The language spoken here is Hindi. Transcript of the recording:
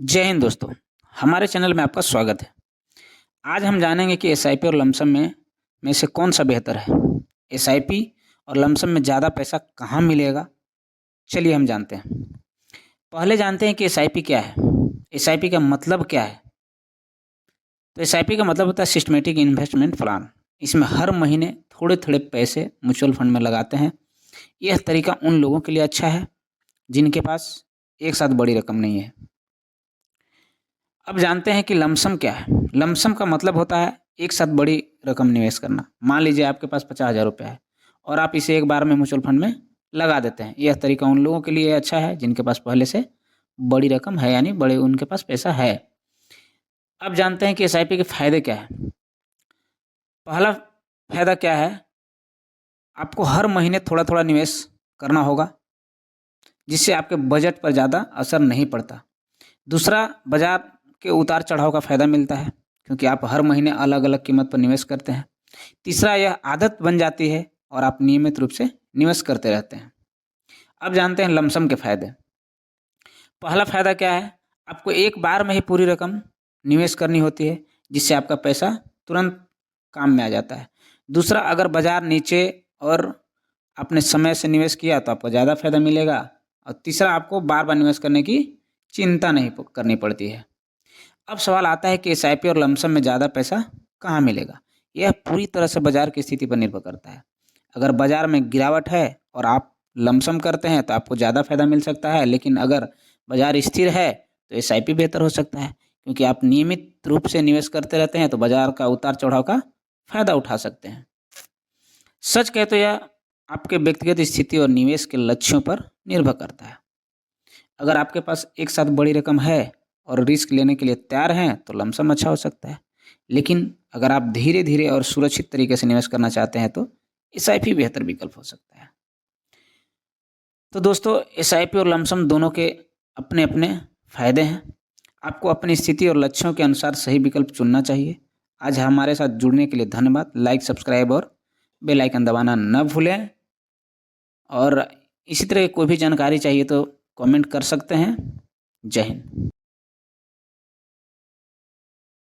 जय हिंद दोस्तों। हमारे चैनल में आपका स्वागत है। आज हम जानेंगे कि एसआईपी और लमसम में से कौन सा बेहतर है। एसआईपी और लमसम में ज़्यादा पैसा कहाँ मिलेगा, चलिए हम जानते हैं। पहले जानते हैं कि एसआईपी क्या है। एसआईपी का मतलब क्या है। तो एसआईपी का मतलब होता है सिस्टमेटिक इन्वेस्टमेंट प्लान। इसमें हर महीने थोड़े थोड़े पैसे म्यूचुअल फंड में लगाते हैं। यह तरीका उन लोगों के लिए अच्छा है जिनके पास एक साथ बड़ी रकम नहीं है। अब जानते हैं कि लमसम क्या है। लमसम का मतलब होता है एक साथ बड़ी रकम निवेश करना। मान लीजिए आपके पास 50,000 रुपये है और आप इसे एक बार में म्यूचुअल फंड में लगा देते हैं। यह तरीका उन लोगों के लिए अच्छा है जिनके पास पहले से बड़ी रकम है, यानी बड़े उनके पास पैसा है। अब जानते हैं कि एसआईपी के फ़ायदे क्या है। पहला फ़ायदा क्या है, आपको हर महीने थोड़ा थोड़ा निवेश करना होगा जिससे आपके बजट पर ज़्यादा असर नहीं पड़ता। दूसरा, बाजार के उतार चढ़ाव का फ़ायदा मिलता है क्योंकि आप हर महीने अलग अलग कीमत पर निवेश करते हैं। तीसरा, यह आदत बन जाती है और आप नियमित रूप से निवेश करते रहते हैं। अब जानते हैं लमसम के फ़ायदे। पहला फ़ायदा क्या है, आपको एक बार में ही पूरी रकम निवेश करनी होती है जिससे आपका पैसा तुरंत काम में आ जाता है। दूसरा, अगर बाजार नीचे और आपने समय से निवेश किया तो आपको ज़्यादा फ़ायदा मिलेगा। और तीसरा, आपको बार बार निवेश करने की चिंता नहीं करनी पड़ती है। अब सवाल आता है कि एसआईपी और लमसम में ज़्यादा पैसा कहाँ मिलेगा। यह पूरी तरह से बाजार की स्थिति पर निर्भर करता है। अगर बाजार में गिरावट है और आप लमसम करते हैं तो आपको ज़्यादा फायदा मिल सकता है, लेकिन अगर बाजार स्थिर है तो एसआईपी बेहतर हो सकता है क्योंकि आप नियमित रूप से निवेश करते रहते हैं तो बाजार का उतार चढ़ाव का फायदा उठा सकते हैं। सच कहे तो यह आपके व्यक्तिगत स्थिति और निवेश के लक्ष्यों पर निर्भर करता है। अगर आपके पास एक साथ बड़ी रकम है और रिस्क लेने के लिए तैयार हैं तो लमसम अच्छा हो सकता है, लेकिन अगर आप धीरे धीरे और सुरक्षित तरीके से निवेश करना चाहते हैं तो एसआईपी बेहतर विकल्प हो सकता है। तो दोस्तों, एसआईपी और लमसम दोनों के अपने अपने फायदे हैं। आपको अपनी स्थिति और लक्ष्यों के अनुसार सही विकल्प चुनना चाहिए। आज हमारे साथ जुड़ने के लिए धन्यवाद। लाइक, सब्सक्राइब और बेल आइकन दबाना न भूलें। और इसी तरह कोई भी जानकारी चाहिए तो कमेंट कर सकते हैं। जय हिंद।